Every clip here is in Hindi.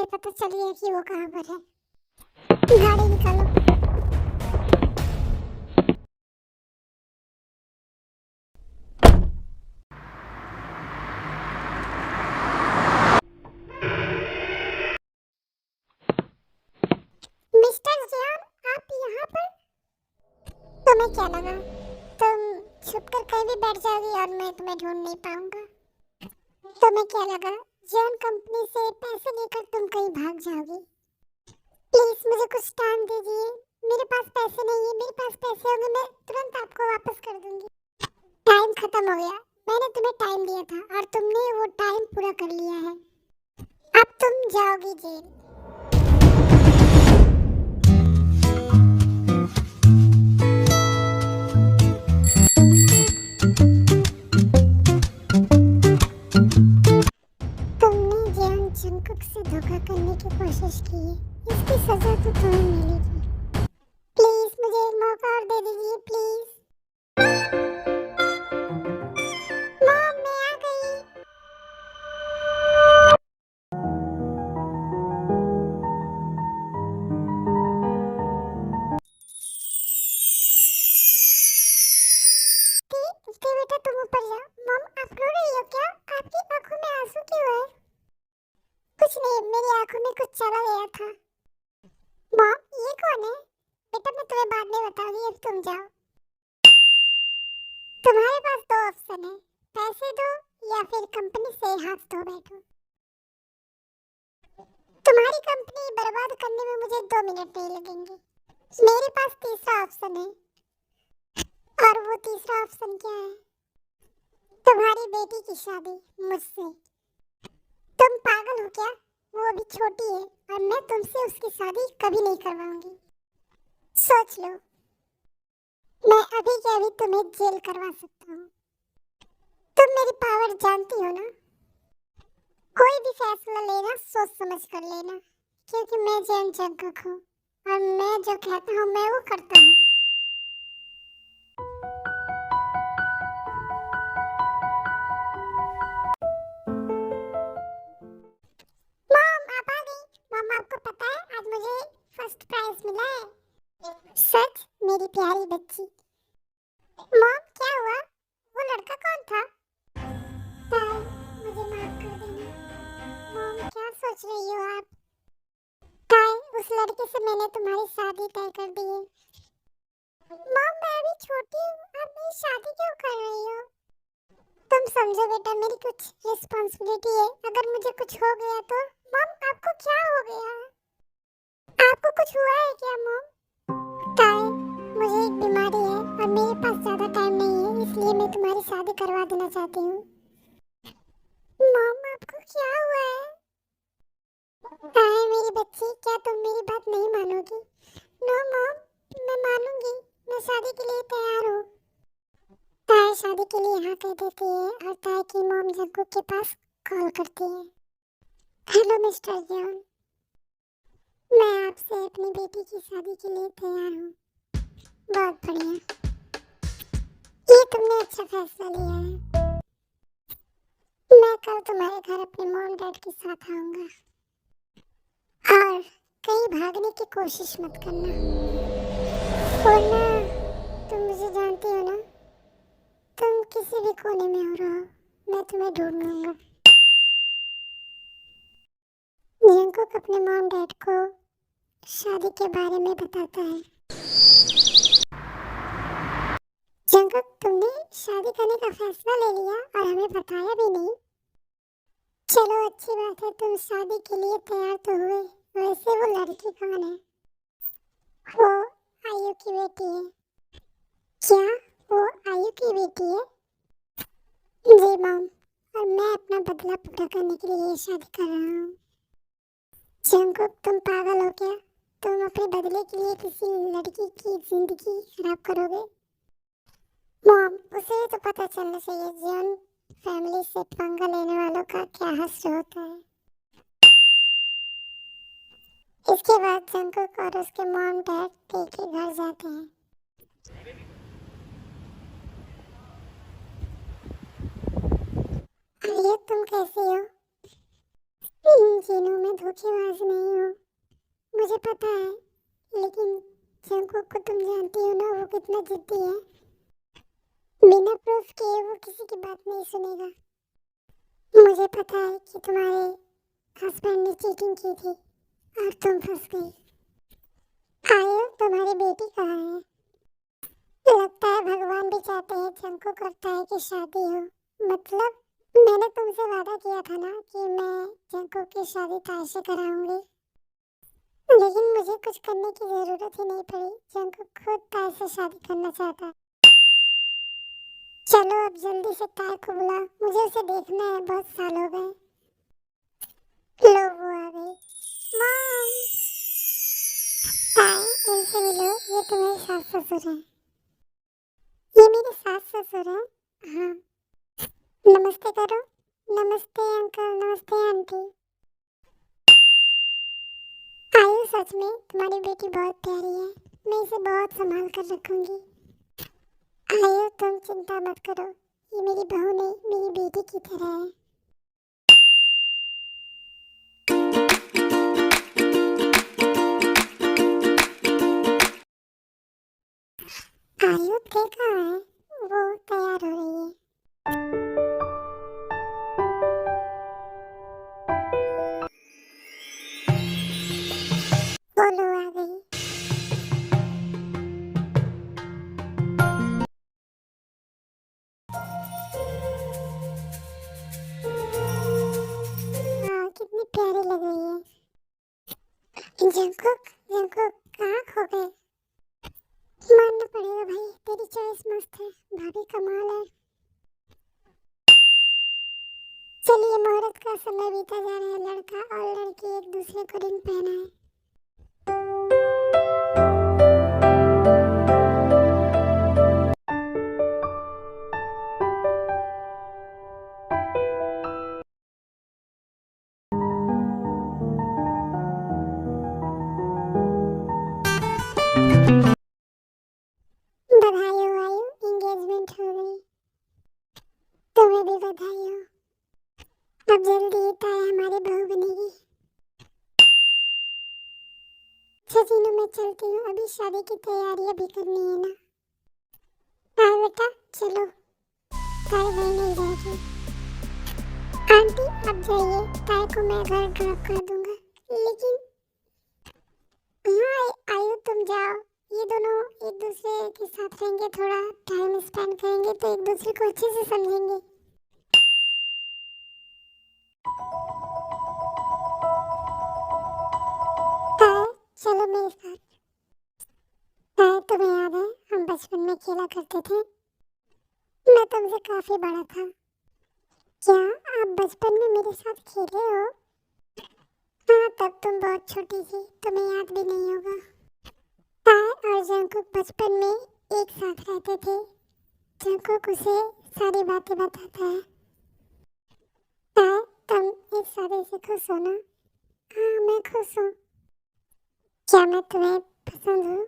मुझे पता चल गया कि वो कहाँ पर है। गाड़ी निकालो। मिस्टर जियान, आप यहाँ पर? तुम्हें क्या लगा तुम छुप कर कहीं भी बैठ जाओगी और मैं तुम्हें ढूंढ नहीं पाऊंगा? तुम्हें क्या लगा जियान कंपनी से पैसे लेकर तुम कहीं भाग जाओगी? प्लीज मुझे कुछ टाइम दीजिए। मेरे पास पैसे नहीं है, मेरे पास पैसे होंगे मैं तुरंत आपको वापस कर दूंगी। टाइम खत्म हो गया। मैंने तुम्हें टाइम दिया था और तुमने वो टाइम पूरा कर लिया है। अब तुम जाओगी जेल। तुमने जियान जंगकुक से धोखा करने की कोशिश की है, इसकी सजा तो तुम्हें मिलेगी। प्लीज मुझे एक मौका और दे दीजिए, प्लीज। मॉम, मैं आ गई। बेटा तुम ऊपर जाओ। मॉम, आप रो रही हो क्या? आपकी आंखों में आंसू क्यों है? कुछ नहीं, मेरी आंखों में कुछ चला गया था। मॉम, ये कौन है? बेटा मैं तुम्हें बाद में बताऊंगी, अब तुम जाओ। तुम्हारे पास दो ऑप्शन है, पैसे दो या फिर कंपनी से हाथ धो बैठो। तुम्हारी कंपनी बर्बाद करने में मुझे 2 मिनट नहीं लगेंगे। मेरे पास तीसरा ऑप्शन है, और वो तीसरा ऑप्शन क्या है? तुम्हारी बेटी की शादी मुझसे। तुम पागल हो क्या? वो अभी छोटी है और मैं तुमसे उसकी शादी कभी नहीं करवाऊंगी। सोच लो, मैं अभी के अभी तुम्हें जेल करवा सकता हूँ। तुम मेरी पावर जानती हो ना? कोई भी फैसला लेना सोच समझ कर लेना, क्योंकि मैं जैन जंगकुक हूँ और मैं जो कहता हूँ मैं वो करता हूँ। मॉम, आप आ गई। मॉम, आपको पता है आज मुझे फर्स्ट प्राइज मिला है। सच, मेरी प्यारी बच्ची। मॉम, क्या हुआ? वो लड़का कौन था? ताई, मुझे माफ कर देना। मॉम, क्या सोच रही हो आप? ताई, उस लड़के से मैंने तुम्हारी शादी तय कर दी है। मॉम, मैं अभी छोटी हूँ, आप मेरी शादी क्यों कर रही हो? तुम समझो बेटा, मेरी कुछ रिस्पांसिबिलिटी है। अगर मुझे कुछ हो गया तो? मॉम, आपको क्या हो गया? आपको कुछ हुआ है क्या मॉम? ताई, मुझे एक बीमारी है और मेरे पास ज्यादा टाइम नहीं है, इसलिए मैं तुम्हारी शादी करवा देना चाहती हूँ। मॉम, आपको क्या हुआ है? ताई मेरी बच्ची, क्या तुम मेरी बात नहीं मानोगी? नो मॉम, मैं मानूंगी। मैं शादी के लिए तैयार हूँ। ताई शादी के लिए हाँ कह देती है और ताई की मॉम जंगकुक के पास कॉल करती है। हेलो मिस्टर जॉन, मैं आपसे अपनी बेटी की शादी के लिए तैयार हूँ। बहुत बढ़िया, ये तुमने अच्छा फैसला लिया है। मैं कल तुम्हारे घर अपने मॉम डैड के साथ आऊंगा और कहीं भागने की कोशिश मत करना, वरना तुम मुझे जानती हो ना, तुम किसी भी कोने में हो रहो, मैं तुम्हें ढूंढ लूंगा। जंगकुक अपने मॉम डैड को शादी के बारे में बताता है। जंगकुक, तुमने शादी करने का फैसला ले लिया और हमें बताया भी नहीं। चलो अच्छी बात है, तुम शादी के लिए तैयार तो हुए। वैसे वो लड़की कौन है? वो आयु की बेटी है। क्या वो आयु की बेटी है? जी मॉम, और मैं अपना बदला पूरा करने के लिए ये शादी कर रहा हूँ। जंगकुक, तुम पागल हो क्या? तुम अपने बदले के लिए किसी लड़की की जिंदगी खराब करोगे? मॉम, उसे तो पता चलना चाहिए जियोन फैमिली से पंगा लेने वालों का क्या हश्र होता है। इसके बाद जंगकुक और उसके मॉम डैड टी के घर जाते हैं। ये तुम कैसी हो? जीनू मैं धोखेबाज नहीं हूँ, मुझे पता है। लेकिन जंगकुक को तुम जानती हो ना, वो कितना जिद्दी है। बिना प्रूफ के वो किसी की बात नहीं सुनेगा। मुझे पता है कि तुम्हारे हस्बैंड ने चीटिंग की थी और तुम फंस गई। आयो, तुम्हारी बेटी कहाँ है? लगता है भगवान भी चाहते हैं जंगकुक और ताए की शादी हो। मतलब मैंने तुमसे वादा किया था ना कि मैं जंगकुक की शादी ताए से कराऊंगी, लेकिन मुझे कुछ करने की जरूरत ही नहीं पड़ी। जंगकुक खुद ताए से शादी करना चाहता है। चलो अब जल्दी से ताए को बुला, मुझे उसे देखना है, बहुत साल हो गए। लो वो आ गई। मॉम, ताए इनसे मिलो, ये तुम्हारे सास ससुर हैं। ये मेरे सास ससुर हैं। हाँ, नमस्ते करो। नमस्ते अंकल, नमस्ते आंटी। आयु, सच में तुम्हारी बेटी बहुत प्यारी है, मैं इसे बहुत संभाल कर रखूंगी। आयु तुम चिंता मत करो, ये मेरी बहू नहीं, मेरी बेटी की तरह है। आयु के कहाँ है? वो तैयार हो रही है। बोलो आ गई। हाँ, कितनी प्यारी लग रही है। जंगकुक, जंगकुक कहाँ खो गए? मानना पड़ेगा भाई, तेरी चॉइस मस्त है, भाभी कमाल है। चलिए, मुहूर्त का समय बीता जा रहा है, लड़का और लड़की एक दूसरे को रिंग पहनाए। बधाई हो आयु, एंगेजमेंट हो गई। तुम्हें भी बधाई हो। अब जल्दी ही ताया हमारी बहू बनेगी। सजीनों में चलती हूँ, अभी शादी की तैयारियां भी करनी है ना। हाँ बेटा, चलो, ताई वहीं नहीं जाएगी। आंटी आप जाइए, ताई को मैं घर ड्रॉप कर दूंगा। लेकिन हाँ आयु, तुम जाओ, ये दोनों एक दूसरे के साथ रहेंगे, थोड़ा टाइम स्पेंड करेंगे तो एक दूसरे को अच्छे से समझेंगे। ताई चलो मेरे साथ। ताई तुम्हें याद है हम बचपन में खेला करते थे? मैं तुमसे काफी बड़ा था। क्या आप बचपन में मेरे साथ खेले हो? हाँ, तब तुम बहुत छोटी थी, तुम्हें याद भी नहीं होगा। ताई और जंगकुक बचपन में एक साथ रहते थे। जंगकुक उसे सारी बातें बताता है। ताई तुम इस शादी से खुश हो ना? हाँ मैं खुश हूँ। क्या मैं तुम्हें पसंद हूँ?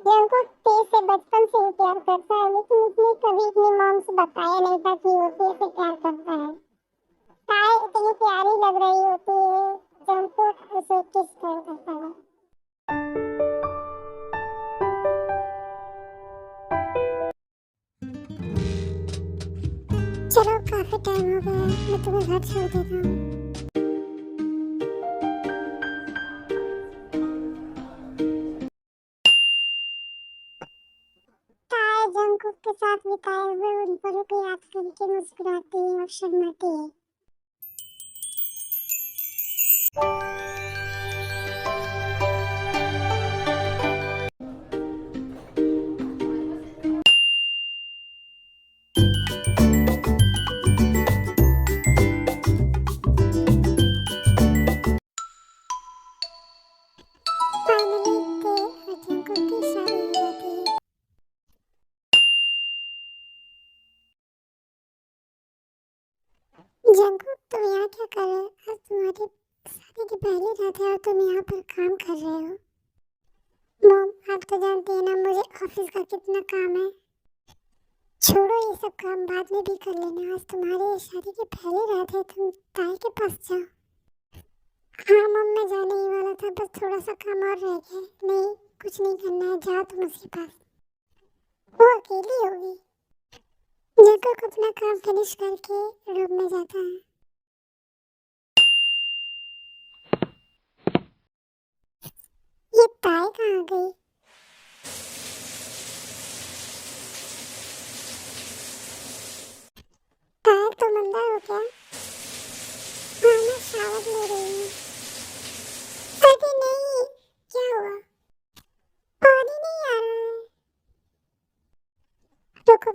जंगकुक तेज से बचपन से ही प्यार करता है, लेकिन उसने कभी अपनी मॉम से बताया नहीं था कि वो तेज से प्यार करता है। ताई इतनी प्यारी लग रही होती है, जंगकुक उसे किस करता है। चलो काफी टाइम हो गया है, मैं तुम्हें घर छोड़ देता हूँ। ताए जंगकुक के साथ बिताए हुए उन पलों को याद करके मुस्कुराती है और शर्माती है। फाइनली ताए और जंगकुक की शादी हो जाती है। जंगकुक तुम यहाँ क्या कर रहे हो? आज तुम्हारी शादी की पहली रात है और तुम यहाँ पर काम कर रहे हो। मॉम आप तो जानती है ना मुझे ऑफिस का कितना काम है। छोड़ो ये सब काम बाद में भी कर लेना। आज तुम्हारी शादी की पहली रात है, तुम ताई के पास जाओ। हाँ मम्मी, मैं जाने ही वाला था, बस थोड़ा सा काम और रह गया। नहीं, कुछ नहीं करना है, जाओ तुम उसके पास। वो अकेली होगी। जैकब अपना काम फिनिश करके रूम में जाता है। ये ताई कहाँ गई? ताई तुम अंदर हो क्या? हाँ, मैं शावर ले रही हूँ। अरे नहीं, क्या हुआ? पानी नहीं आ रहा है। रुको।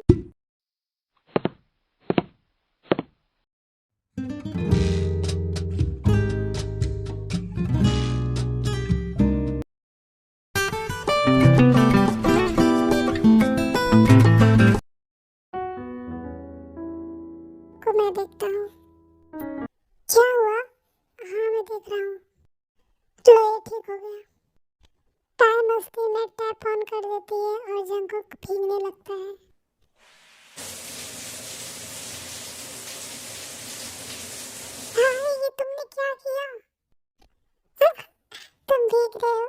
को मैं देखता हूँ। क्या हुआ? हाँ मैं देख रहा हूँ। लो ये ठीक हो गया। ताई मस्ती में टैप ऑन कर देती है और जंगकुक भीगने लगता है। हाँ, ये तुमने क्या किया? तुम भीग रहे हो।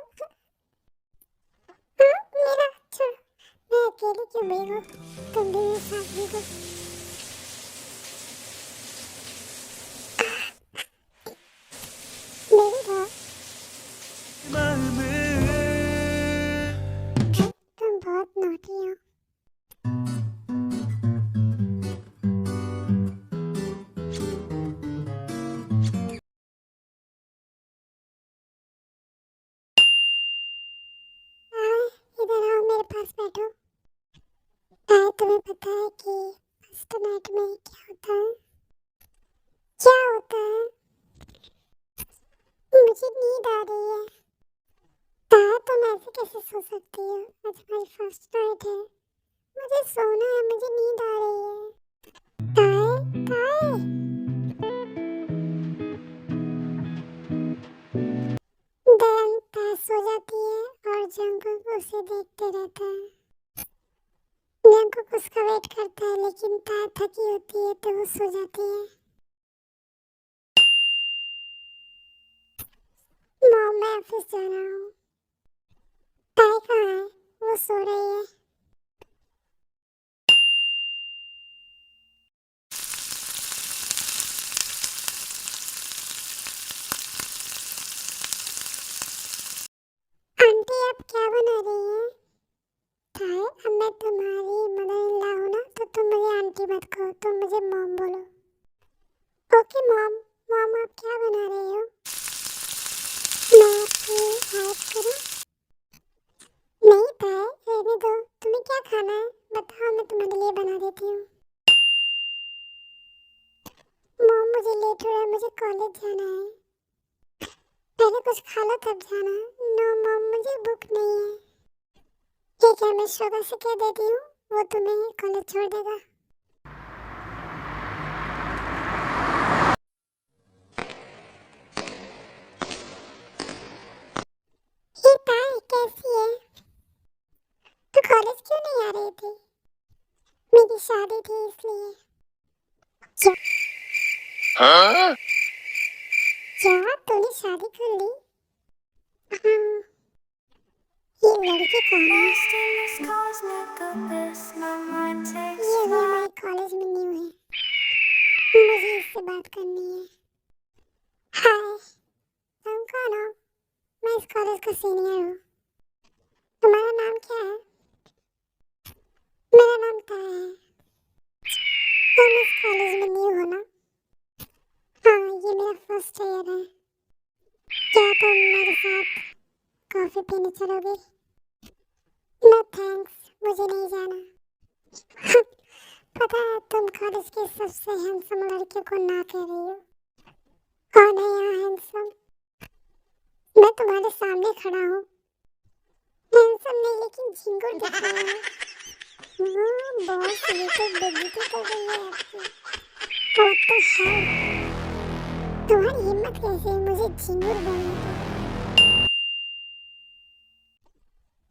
हाँ, मेरा छोड़ो, मैं अकेली क्यों भीगूं? तुम भी मेरे साथ भीगो। मेरी हो। तुम बहुत नॉटी हो। हाँ, इधर आओ, मेरे पास बैठो। हाँ, तुम्हें पता है कि फर्स्ट नाइट में क्या होता है? क्या होता है? मुझे नींद आ रही है। हाँ, तुम ऐसे कैसे सो सकती हो? आज हमारी फर्स्ट नाइट है। मुझे सोना है, मुझे नींद आ रही है। ताई, ताई। दयन ताई सो जाती है और जंगकुक उसे देखते रहता है। जंगकुक उसका वेट करता है, लेकिन ताई थकी होती है तो वो सो जाती है। मॉम, मैं ऑफिस जा रहा हूँ। ताई कहाँ है? वो सो रही है। आंटी आप क्या बना रही हैं? ताई, अब मैं तुम्हारी मदर इन लॉ हूँ ना, तो तुम मुझे आंटी मत कहो, तुम मुझे मॉम बोलो। Okay mom. मॉम आप क्या बना रही हो? मैं आपकी हेल्प करूँ? नहीं ताई, रहने दो। तुम्हें क्या खाना है बताओ, मैं तुम्हारे लिए बना देती हूँ। मॉम मुझे लेट हो रहा है, मुझे कॉलेज जाना है। पहले कुछ खा लो तब जाना। नो मॉम, मुझे भूख नहीं है। ठीक है, मैं श्रोता से कह देती हूँ, वो तुम्हें कॉलेज छोड़ देगा। ये ताई कैसी है? तू कॉलेज क्यों नहीं आ रही थी? मेरी शादी थी इसलिए। क्या? हाँ? क्या तूने शादी कर ली? हाँ। ये लड़की कौन है? ये भी हमारे कॉलेज में न्यू है। मुझे इससे बात करनी है। हाय, तुम कौन हो? मैं इस कॉलेज का सीनियर हूँ। तुम्हारा नाम क्या है? मेरा नाम ताया है। तुम इस कॉलेज में न्यू हो ना? हाँ, ये मेरा फर्स्ट ईयर है। क्या तुम मेरे साथ कॉफी पीने चलोगे? नो थैंक्स, मुझे नहीं जाना। पता है तुम कॉलेज की सबसे हैंडसम लड़कियों को ना कह रही हो। कौन है यहाँ हैंडसम? मैं तुम्हारे सामने खड़ा हूँ। हैंडसम नहीं, लेकिन झिंगुर दिख रहा है। हाँ, बहुत ये तो बेइज्जती कर रही है आपकी। What the hell? तुम्हारी हिम्मत कैसे है मुझे झिंगुर बोलने की?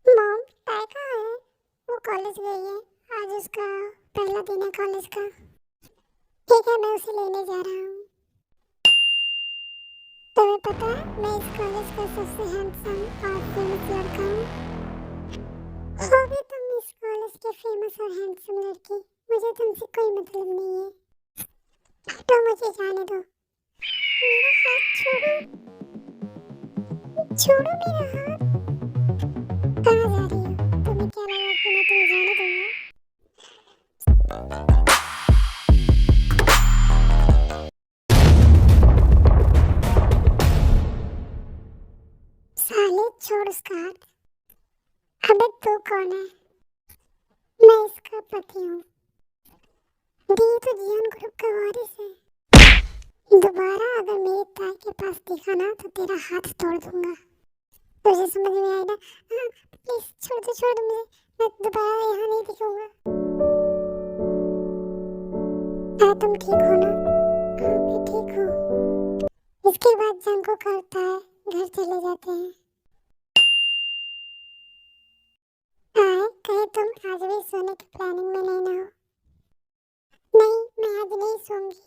मॉम, ताई कहाँ है? वो कॉलेज गई है आज उसका पहला दिन है कॉलेज का। ठीक है, मैं उसे लेने जा रहा हूँ। तुम्हें पता है मैं इस कॉलेज का सबसे हैंडसम और फेमस लड़का हूँ। हो भी तुम इस कॉलेज के फेमस और हैंडसम लड़की, मुझे तुमसे कोई मतलब नहीं है। तो मुझे जाने दो। मेरा हाथ छोड़ो, छोड़ो मेरा हाथ। कहाँ जा रही हो? तुम्हें क्या लगा कि मैं तुम्हें जाने दूंगा? साले छोड़ उसका हाथ। अबे तू कौन है? मैं इसका पति हूँ। दी तो जीवन ग्रुप का वारिस है। दोबारा अगर मेरे ताई के पास दिखा ना तो तेरा हाथ तोड़ दूंगा। तुझे समझ में आया ना? हाँ, प्लीज छोड़ दो मुझे। मैं दोबारा यहाँ नहीं दिखूंगा। हाँ, तुम ठीक हो ना? हाँ, मैं ठीक हूँ। इसके बाद जंको करता है, घर चले जाते हैं। हाँ, कहीं तुम आज भी सोने की प्लानिंग में नहीं ना हो? नहीं, मैं आज नहीं सोऊंगी।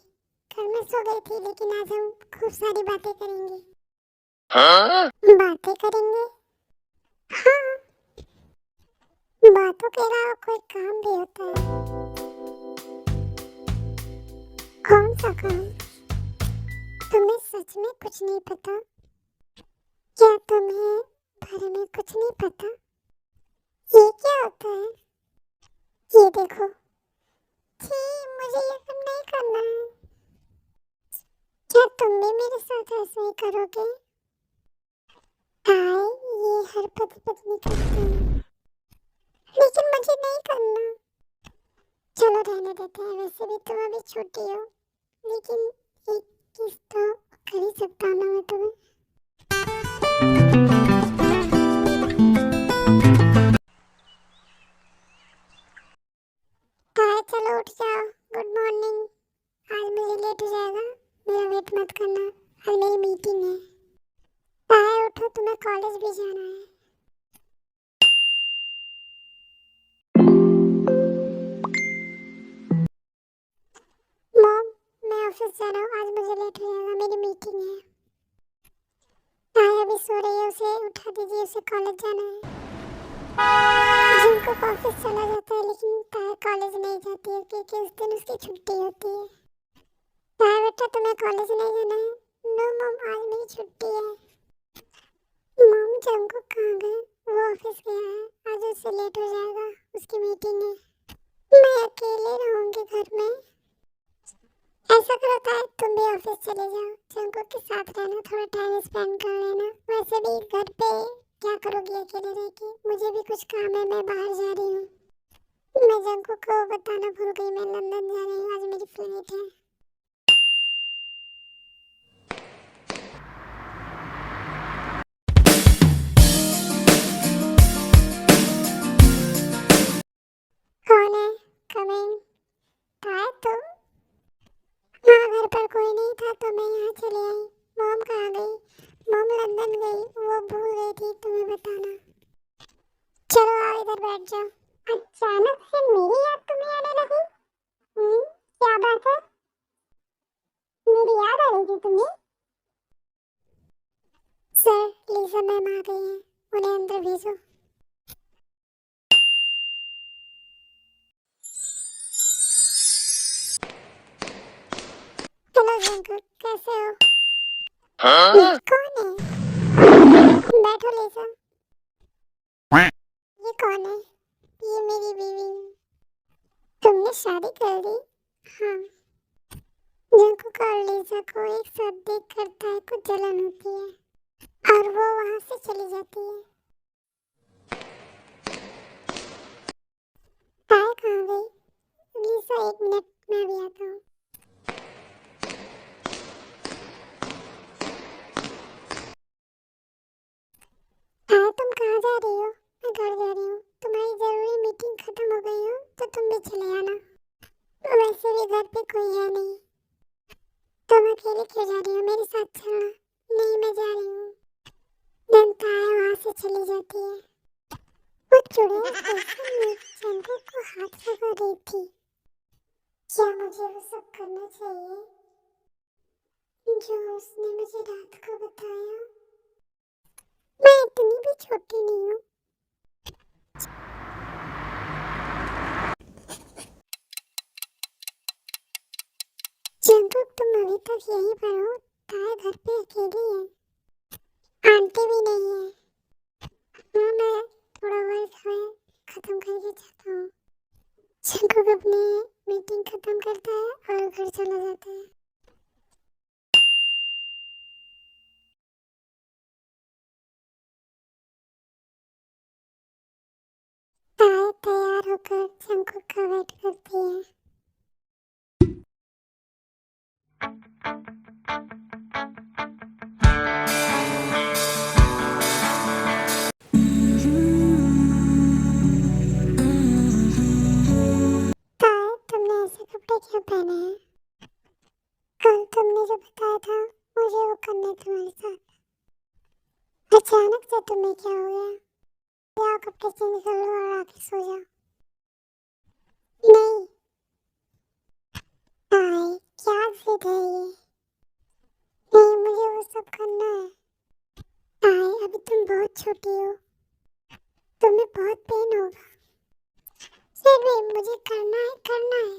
कल मैं सो गई थी, लेकिन आज हम खूब सारी बातें करेंगे। हाँ? बातें करेंगे? हाँ, बातों के अलावा कोई काम भी होता है। कौन सा काम? तुम्हें सच में कुछ नहीं पता? क्या तुम्हें बारे में कुछ नहीं पता? ये क्या होता है? ये देखो। छी, मुझे ये सब नहीं करना है। क्या तुम भी मेरे साथ ऐसे ही करोगे? हाय, ये हर पति पत्नी करते हैं, लेकिन मुझे नहीं करना। चलो रहने देते हैं, वैसे भी तुम अभी छोटी हो। लेकिन एक किस तो कर ही सकता हूँ ना मैं तुम्हें। हाय, चलो उठ जाओ। Good morning. आज मुझे लेट हो जाएगा, मेरा वेट मत करना। आज मेरी मीटिंग है। हाय, उठो, तुम्हें कॉलेज भी जाना है। मॉम, मैं ऑफिस जा रहा हूँ, आज मुझे लेट हो जाएगा, मेरी मीटिंग है। हाय, अभी सो रही है, उसे उठा दीजिए, उसे कॉलेज जाना है। जिनको ऑफिस चला जाता है, लेकिन ताया कॉलेज नहीं जाती है क्योंकि उस दिन उसकी छुट्टी होती है। ताया बेटा, तुम्हें कॉलेज नहीं जाना है? नो मॉम, आज मेरी छुट्टी है। मॉम, जंको कहाँ गए? वो ऑफिस गया है, आज उससे लेट हो जाएगा, उसकी मीटिंग है। मैं अकेले रहूंगी घर में। ऐसा करता है, तुम भी ऑफिस चले जाओ, जंको के साथ रहना, थोड़ा टाइम स्पेंड कर लेना। वैसे भी घर पे क्या करोगी अकेले रह के? मुझे भी कुछ काम है, मैं बाहर जा रही हूँ। मैं जंको को बताना भूल गई, मैं लंदन जा रही हूँ, आज मेरी फ्लाइट है। कौन है? कमिंग। था तुम? हाँ, घर पर कोई नहीं था तो मैं यहाँ चली आई। मॉम कहाँ गई? मॉम लंदन गई, वो भूल गई थी तुम्हें बताना। चलो आओ, इधर बैठ जाओ। अचानक से मेरी याद तुम्हें आने लगी? क्या बात है? मेरी याद आ रही थी तुम्हें? सर, लीजा मैम आ गई हैं, उन्हें अंदर भेजो। हेलो जंकल, कैसे हो? हाँ? कौन है? बैठो लीजा। ये कौन है? ये मेरी बीवी। तुमने शादी कर ली? हाँ। जंकल और लीजा को एक साथ देखकर ताई को जलन होती है और वो वहाँ से चली जाती है। ताई कहाँ गई? लीजा, एक मिनट, मैं भी आता हूँ। ताई, तुम कहाँ जा रही हो? मैं घर जा रही हूँ। तुम्हारी जरूरी मीटिंग खत्म हो गई हो तो तुम भी चले आना। वैसे भी घर पे कोई है नहीं। तुम अकेले क्यों जा रही हो? मेरे साथ चलना। नहीं, मैं जा रही हूँ। जनता है, वहाँ से चली जाती है। वो चुड़ैल स्टेशन में जंको को बात क्या कर रही थी? क्या मुझे वो सब करना चाहिए जो उसने मुझे रात को बताया? मैं इतनी भी छोटी नहीं हूँ। जंकुक, तुम अभी तक यहीं पर हो? ताया घर पे अकेली है, आंटी भी नहीं है। हाँ, मैं थोड़ा वर्क है खत्म करके जाता हूँ। जंकुक अपनी मीटिंग खत्म करता है और घर चला जाता है। ताया तैयार होकर जंकुक का वेट करती है। ताया, तुमने ऐसे कपड़े क्यों पहने हैं? कल तुमने जो बताया था मुझे वो करना है तुम्हारे साथ। अचानक से तुम्हें क्या हो गया? जाओ कपड़े चेंज कर लो और आके सो जाओ। नहीं ताया, क्या जिद है ये? नहीं, मुझे वो सब करना है। ताया, अभी तुम बहुत छोटी हो, तुम्हें बहुत पेन होगा। फिर भी मुझे करना है, करना है।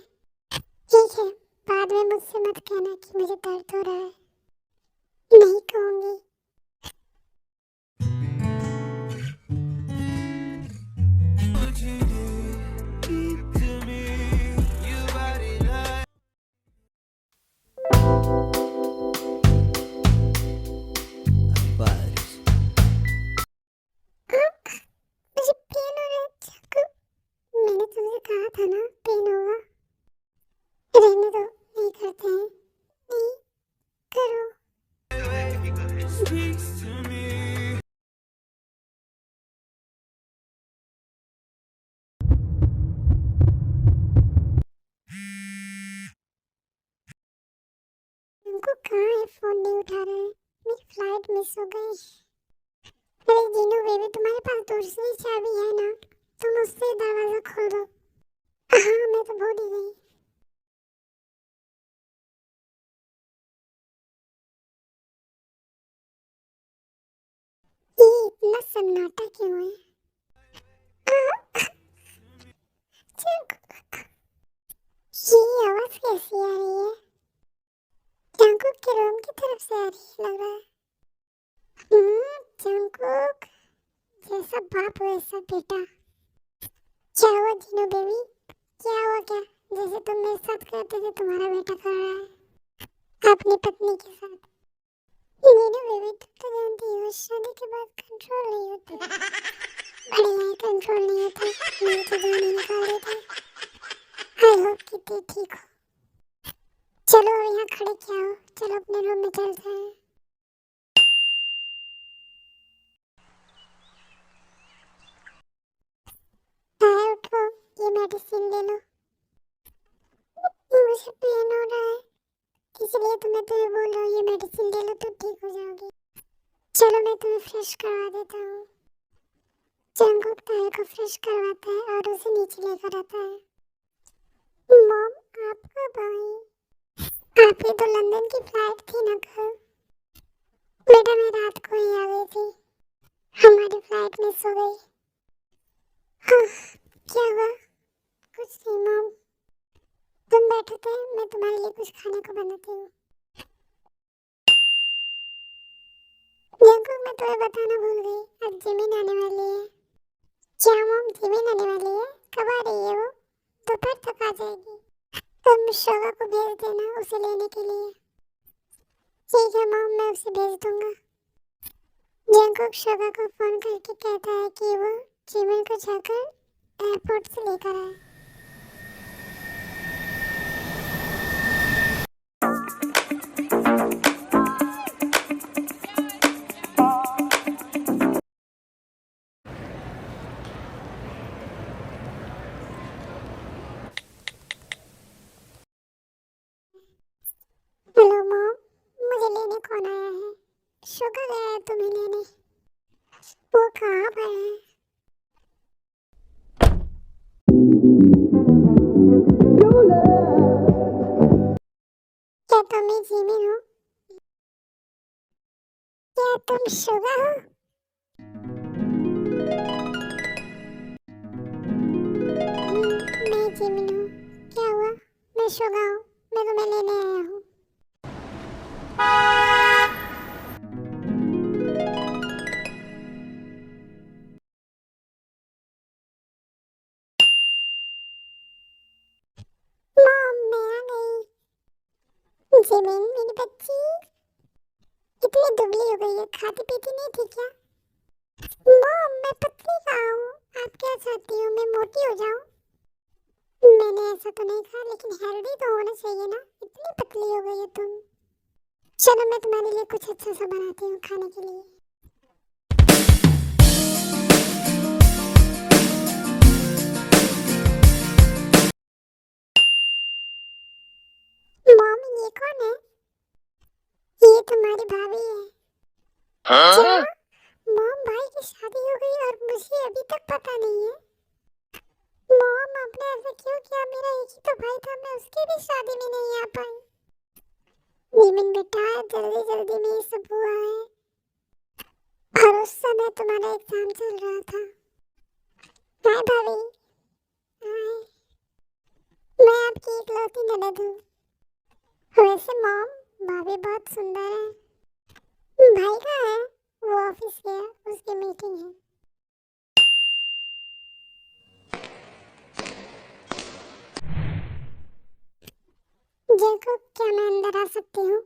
ठीक है, बाद में मुझसे मत कहना कि मुझे दर्द हो रहा है। नहीं कहूंगी। मुझे पेन हो रहा है चाकू। मैंने तुमसे कहा था ना पेन होगा। रहने दो, नहीं करते हैं। नहीं करो। उनको कहाँ है, फोन नहीं उठा रहे हैं। मेरी फ्लाइट मिस हो गई। अरे जीनू बेबी, तुम्हारे पास दूसरी चाबी है ना? तुम उससे दरवाजा खोल दो। हाँ, मैं तो भूल ही गई। ये इतना सन्नाटा क्यों है? जंकुक, ये आवाज कैसी आ रही है? जंकुक के रूम की तरफ से आ रही है लग रहा है। जंकुक, जैसा बाप वैसा बेटा। क्या हुआ जीनू बेबी? क्या हुआ क्या? जैसे तुम मेरे साथ करते थे तुम्हारा बेटा कर रहा है अपनी पत्नी के साथ। जीनू बेबी, तुम तो जानती हो शादी के बाद कंट्रोल नहीं होता। बढ़िया है, कंट्रोल नहीं होता। मेरी तो जान ही निकाल देता। आई होप कि तुम ठीक हो। चलो अब यहाँ खड़े क्या हो, चलो अपने रूम में चलते हैं। आए उठो, ये मेडिसिन ले लो। मुझे पेन हो रहा है, इसलिए तो मैं तुम्हें बोल रहा हूँ ये मेडिसिन ले लो तो ठीक हो जाओगी। चलो मैं तुम्हें फ्रेश करवा देता हूँ। जंकुक ताया को फ्रेश करवाता है और उसे नीचे लेकर आता है। मॉम, आप कब आई? आपकी तो लंदन की फ्लाइट थी ना कल। बेटा मैं रात को ही आ गई थी, हमारी फ्लाइट मिस हो गई। हाँ, क्या हुआ? कुछ नहीं मॉम, तुम बैठो थे, मैं तुम्हारे लिए कुछ खाने को बनाती हूँ। जंकुक, मैं तुम्हें बताना भूल गई, आज जिमिन आने वाली है। क्या मॉम, जिमिन आने वाली है? कब आ रही है वो? दोपहर तक आ जाएगी। तुम शोगा को भेज देना उसे लेने के लिए। ठीक है मॉम, मैं उसे भेज दूंगा। जंकुक शोगा को फोन करके कहता है कि वो जिमिन को जाकर एयरपोर्ट से लेकर आए। हेलो मॉम, मुझे लेने कौन आया है? शोगा गया है तुम्हें लेने। वो कहाँ पर है? तुम शुगा हो? मैं जिमिन हूँ। क्या हुआ? मैं शुगा हूँ। मैं तुम्हें लेने आया हूँ। मॉम, मैं आ गई। जिमिन मेरी बच्ची इतनी दुबली हो गई है, खाती पीती नहीं थी क्या? मॉम, मैं पतली कहाँ हूँ? आप क्या चाहती हो, मैं मोटी हो जाऊँ? मैंने ऐसा तो नहीं कहा, लेकिन हेल्दी तो होना चाहिए ना। इतनी पतली हो गई हो तुम। चलो मैं तुम्हारे लिए कुछ अच्छा सा बनाती हूँ खाने के लिए। मॉम, ये कौन है? ये तुम्हारी भाभी है। क्या? मॉम, भाई की शादी हो गई और मुझे अभी तक पता नहीं है। मॉम, आपने ऐसा क्यों किया? मेरा एक ही तो भाई था, मैं उसकी भी शादी में नहीं आ पाई। नीमिन बेटा, जल्दी जल्दी में ये सब हुआ है और उस समय तुम्हारा एग्जाम चल रहा था। हाय भाभी। हाय। मैं आपकी इकलौती ननद हूँ। वैसे मॉम, भाभी बहुत सुंदर है। भाई कहाँ है? वो ऑफिस गया, उसकी मीटिंग है। जैकब, क्या मैं अंदर आ सकती हूँ?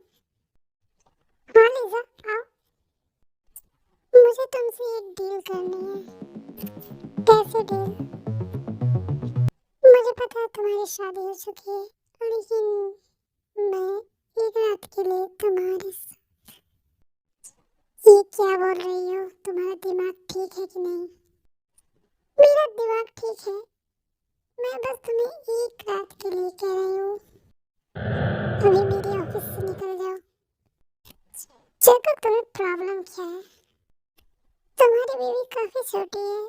हाँ लीजा, आओ। मुझे तुमसे एक डील करनी है। कैसे डील? मुझे पता है तुम्हारी शादी हो चुकी है, लेकिन मैं एक रात के लिए तुम्हारे ये क्या बोल रही हो? तुम्हारा दिमाग ठीक है कि नहीं? मेरा दिमाग ठीक है। मैं बस तुम्हें एक रात के लिए कह रही हूँ। अभी मेरे ऑफिस से निकल जाओ। जैकब, तुम्हें प्रॉब्लम क्या है? तुम्हारी बेबी काफी छोटी है,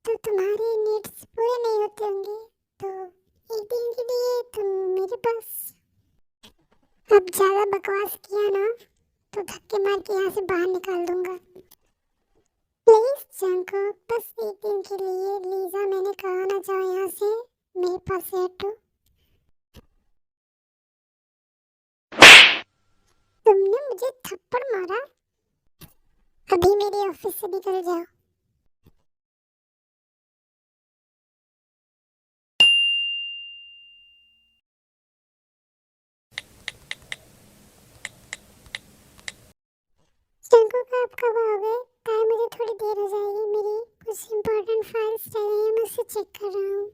तो तुम्हारे नीड्स पूरे नहीं होते होंगे। तो एक दिन के लिए तुम मेरे पास। अब ज्यादा बकवास किया ना तो धक्के मार के यहाँ से बाहर निकाल दूंगा। प्लीज जंको, बस एक दिन के लिए। लीजा, मैंने कहा ना, जाओ यहाँ से। मेरे पास बैठो। तुमने मुझे थप्पड़ मारा? अभी मेरे ऑफिस से निकल जाओ। जंको का आप कब आओगे? टाइम, मुझे थोड़ी देर हो जाएगी। मेरी कुछ इम्पोर्टेंट फाइल्स रह गई हैं, मैं उसे चेक कर रहा हूँ।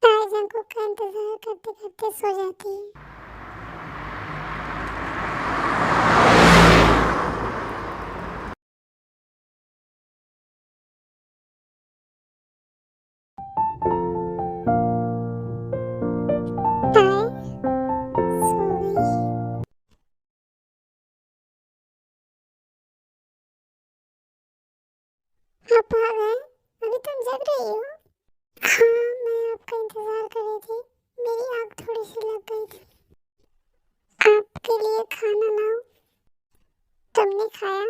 ताई जंको का इंतजार करते करते सो जाती है। ताई सो गई। आप आ गए? अभी तुम जग रही हो? हाँ, मैं आपका इंतजार कर रही थी। मेरी आँख थोड़ी सी लग गई थी। आपके लिए खाना लाऊं? तुमने खाया?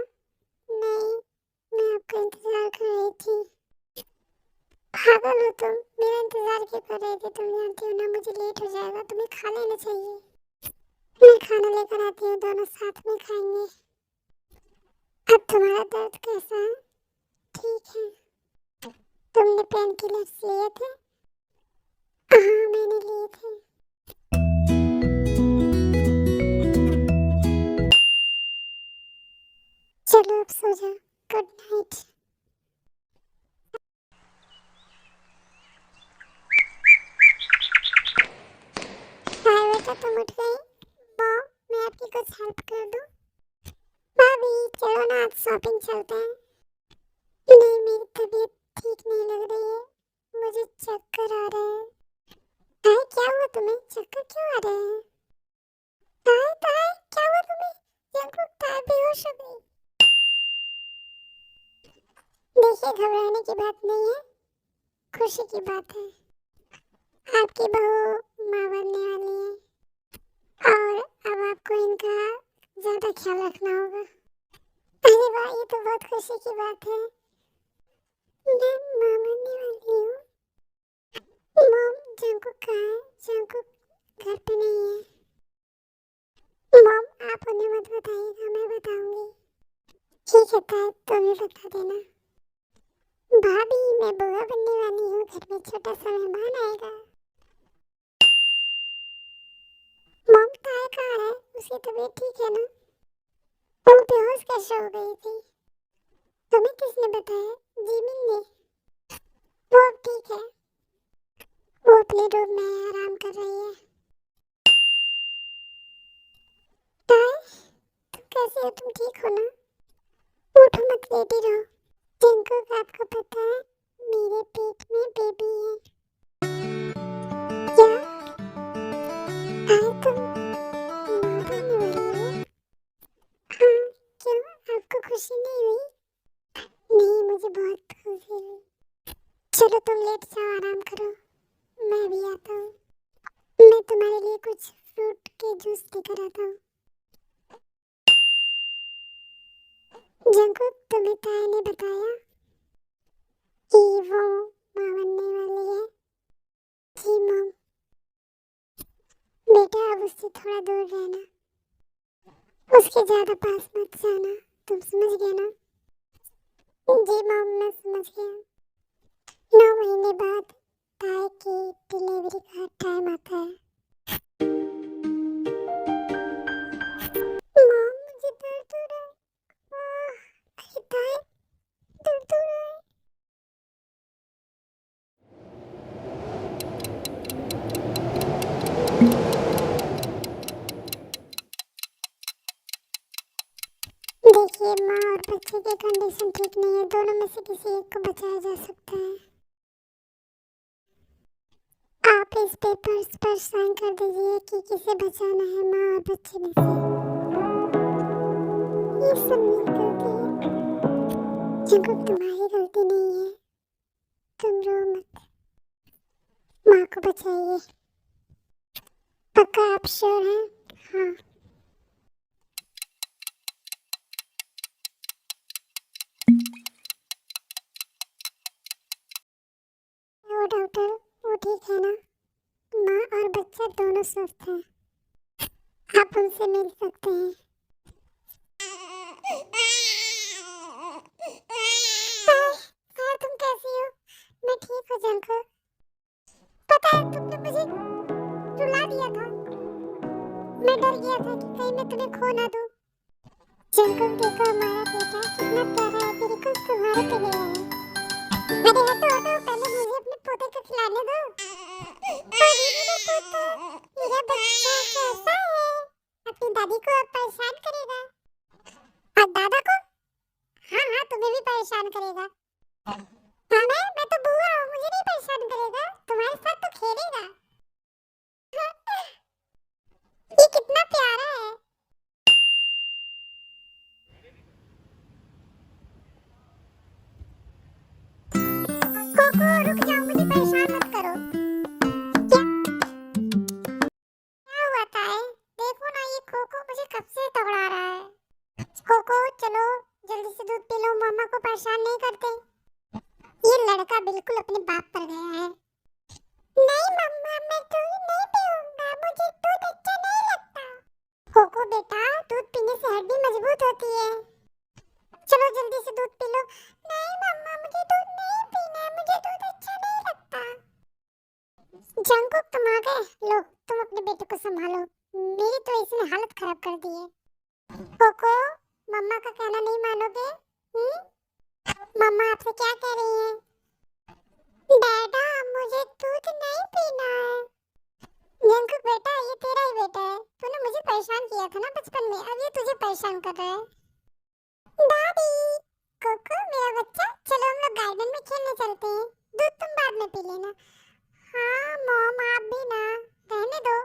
नहीं, मैं आपका इंतजार कर रही थी। पागल हो तुम? मेरा इंतजार क्यों कर रही थी? तुम जानती हो ना मुझे लेट हो जाएगा। तुम्हें खा लेना चाहिए। मैं खाना लेकर आती हूँ, दोनों साथ में खाएंगे। अब तुम्हारा दर्द कैसा है? ठीक है। तुमने पेन किलर्स लिए थे? हाँ, मैंने लिए थे। चलो अब सो जाओ। Good night. हाय बेटा, तुम उठ गई? मॉम, मैं आपकी कुछ हेल्प कर दूं? भाभी, चलो ना, आज शॉपिंग चलते हैं। नहीं, मेरी तबीयत ठीक नहीं लग रही है। मुझे चक्कर आ रहे हैं। हाय, क्या हुआ तुम्हें? चक्कर क्यों आ रहे हैं? हाय हाय, क्या हुआ तुम्हें? जंको, ताई बेहोश हो गई। देखिए, घबराने की बात नहीं है, खुशी की बात है। आपकी बहू माँ बनने वाली है और अब आपको इनका ज्यादा ख्याल रखना होगा। अरे वाह, ये तो बहुत खुशी की बात है। मैं माँ बनने वाली हूँ। मॉम, जंकुक कहाँ है? जंकुक घर पे नहीं है। मॉम, आप उन्हें मत बताइएगा, मैं बताऊंगी। ठीक है ताई, तुम ही बता देना। भाभी, मैं बुआ बनने वाली हूँ, घर में छोटा सा मेहमान आएगा। मॉम, ताई कहाँ है? उसकी तबीयत ठीक है ना? वो बेहोश कैसे हो गई थी? तुम्हें किसने बताया? जिमिन ने। वो अब ठीक है, वो अपने रूम में आराम कर रही है। ताई, तुम कैसे हो? तुम ठीक हो ना? उठो मत, लेटी रहो। जिनको आपको पता है, मेरे पेट में बेबी है। क्या? ताई, तुम माँ बनने वाली हो? हाँ। क्यों, आपको खुशी नहीं हुई? नहीं, मुझे बहुत खुशी हुई। चलो तुम लेट जाओ, आराम करो, मैं भी आता हूँ। मैं तुम्हारे लिए कुछ फ्रूट के जूस लेकर आता हूँ। जंकुक, तुम्हें ताई ने बताया कि वो माँ बनने वाली है? जी मॉम। बेटा, अब उससे थोड़ा दूर रहना, उसके ज्यादा पास मत जाना, तुम समझ गए ना? जी मॉम, मैं समझ गया। 9 महीने बाद ताई की डिलीवरी का टाइम आता है। मॉम, मुझे दर्द हो रहा है। अरे ताई, दर्द हो रहा है। देखिए, माँ और बच्चे की कंडीशन ठीक नहीं है, दोनों में से किसी एक को बचाया जा सकता है। आप इस पेपर्स पर साइन कर दीजिए कि किसे बचाना है, माँ और बच्चे में से। ये सब मेरी गलती है। जंकुक, तुम्हारी गलती नहीं है, तुम रो मत, माँ को बचाइए। पक्का आप श्योर हैं? हाँ। वो डॉक्टर, वो ठीक है ना? माँ और बच्चा दोनों स्वस्थ हैं, आप उनसे मिल सकते हैं। हाँ, तुम कैसी हो? मैं ठीक हूँ जंकुक। पता है, तुमने मुझे रुला दिया था। मैं डर गया था कि कहीं मैं तुम्हें खो ना दूँ। जंकुक, देखो हमारा बेटा कितना प्यारा है, बिल्कुल तुम्हारे पे गया है। अरे हटो हटो, पहले मुझे अपने पोते को खिलाने दो। अरे मेरा पोता, मेरा बच्चा कैसा है? अपनी दादी को अब परेशान करेगा। और दादा को? हाँ हाँ, तुम्हें भी परेशान करेगा। हाँ, मैं तो बुआ हूँ, मुझे नहीं परेशान करेगा, तुम्हारे साथ तो खेलेगा। ये कितना प्यारा है। कोको, रुक जाओ, मुझे परेशान मत करो। क्या हुआ ताए? देखो ना, ये कोको मुझे कब से दौड़ा रहा है। कोको, चलो जल्दी से दूध पी लो, मम्मा को परेशान नहीं करते। ये लड़का बिल्कुल अपने बाप पर गया है। नहीं मम्मा, मैं दूध नहीं पीऊंगा, मुझे दूध अच्छा नहीं लगता। कोको बेटा, दूध पीने से हड्डी मजबूत होती है, चलो जल्दी से दूध पी लो। नहीं मम्मा, मुझे दूध नहीं पीना है, मुझे दूध अच्छा नहीं लगता। जंकुक, तुम आ गए? लो, तुम अपने बेटे को संभालो, मेरी तो इसने हालत खराब कर दी है। कोको, मम्मा का कहना नहीं मानोगे? मम्मा आपसे क्या कह रही हैं? डैडा, मुझे दूध नहीं पीना है। जंकुक बेटा, ये तेरा ही बेटा है, तूने मुझे परेशान किया था ना बचपन में, अब ये तुझे परेशान कर रहा है। दादी, कोको मेरा बच्चा, चलो हम लोग गार्डन में खेलने चलते हैं, दूध तुम बाद में पी लेना। हाँ मॉम, आप भी ना, रहने दो,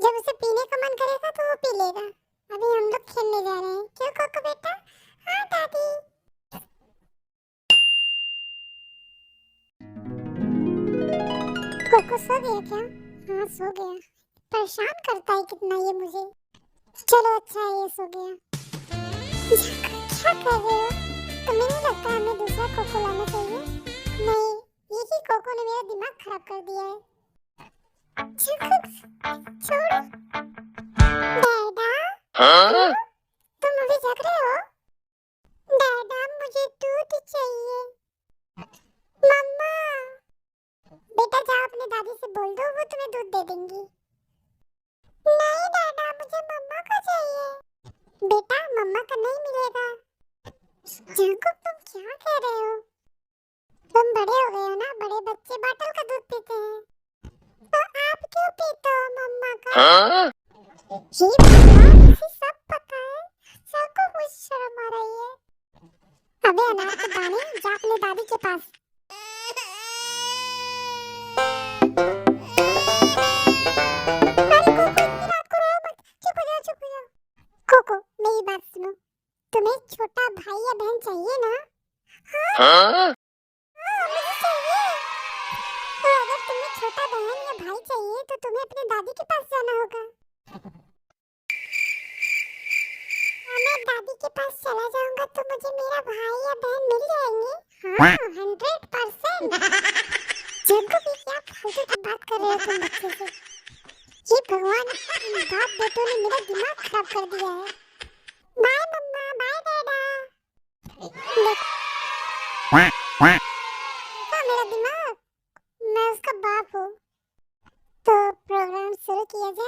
जब उसे पीने का मन करेगा तो वो पी लेगा, अभी हम लोग खेलने जा रहे हैं, क्यों कोको बेटा? हाँ दादी। कोको सो गया क्या? हाँ सो गया, परेशान करता है कितना ये मुझे। चलो अच्छा है, ये सो गया। क्या क्या कर रहे हो? तुम्हें नहीं लगता हमें दूसरा कोको लाना चाहिए? नहीं, एक ही कोको ने मेरा दिमाग खराब कर दिया है। छोड़ो। डैडा, हाँ? तुम अभी जग रहे हो? डैडा, मुझे दूध चाहिए। मम्मा, बेटा जाओ अपने दादी से बोल दो, वो तुम्हें दूध दे देंगी। नहीं डैडा, मुझे मम्मा का चाहिए। बेटा, मम्मा का नहीं मिलेगा। जंकुक, तुम क्या कह रहे हो? तुम बड़े हो गए हो ना, बड़े बच्चे बॉटल का दूध पीते हैं। तो आप क्यों पीते हो मम्मा का? हाँ? ये भगवान, इसे सब पता है। सबको मुझे शर्म आ रही है। अबे अनार के दाने, जा अपने दादी के पास। अरे कोको, इतनी रात को रो मत। चुप हो जाओ, चुप हो जाओ। कोको, मेरी बात सुनो। तुम्हें छोटा भाई या बहन चाहिए ना? हाँ? हाँ, मुझे चाहिए। तो अगर तुम्हें छोटा बहन या भाई चाहिए तो तुम्हें अपने दादी के पास जाना होगा। मैं दादी के पास चला जाऊंगा तो मुझे मेरा भाई या बहन मिल जाएंगे। हाँ, 100%। जग्गू भी क्या फालतू की बात कर रहे हो तुम बच्चे से? ये भगवान, इन बाप बेटों ने मेरा दिमाग खराब कर दिया है। बाय मम्मा, बाय डैडा। देखा मेरा दिमाग? मैं उसका बाप हूँ। तो प्रोग्राम शुरू किया जाए।